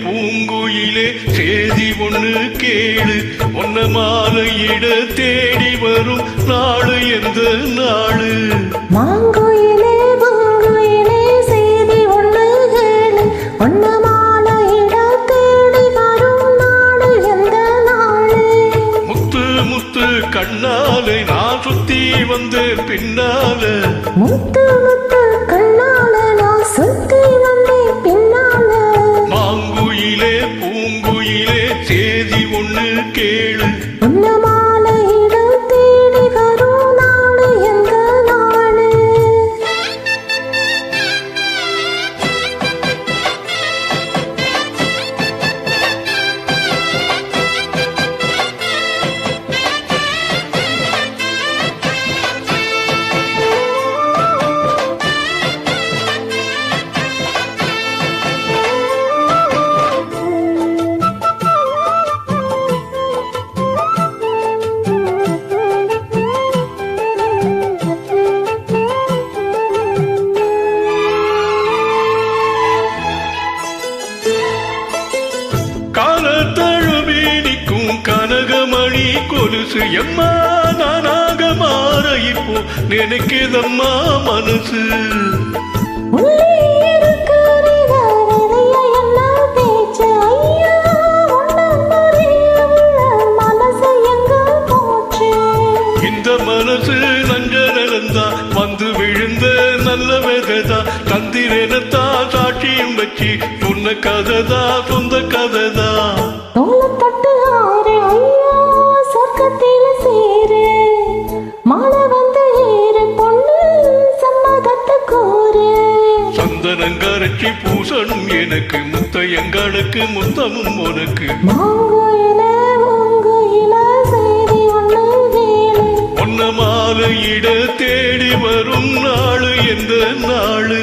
பூங்குயிலே சேதி ஒண்ணு கேளு, ஒன்ன மாலையிட தேடி வரும் நாளு எந்த நாளு? மாங்குயிலே பூங்குயிலே சேதி ஒண்ணு கேளு, ஒன்ன மாலையிட தேடி வரும் நாளு எந்த நாளு? முத்து முத்து கண்ணாலே நான் சுத்தி வந்து பின்னால, முத்து முத்து கண்ணால நான் சுத்தி வந்து பின்னால. மாங்குயிலே பூங்குயிலே சேதி ஒண்ணு கேளு, உன்ன மாலையிட தேடி வரும் நாளு எந்த நாளு? கனகமணி கொலுசு எம்மா நானாக மாற இப்போ நினைக்குதம்மா மனசு. இந்த மனசு நஞ்ச நிலந்தா வந்து விழுந்த நல்ல வெததா, தந்திரனத்தா சாட்சியும் வச்சு சொன்ன கதைதா சொந்த கதைதா. சந்தனங்கரைச்சி பூசணும் எனக்கு, முத்தையங்களுக்கு முத்தமும் உனக்கு. ஒன்ன மாலையிட தேடி வரும் நாளு எந்த நாளு?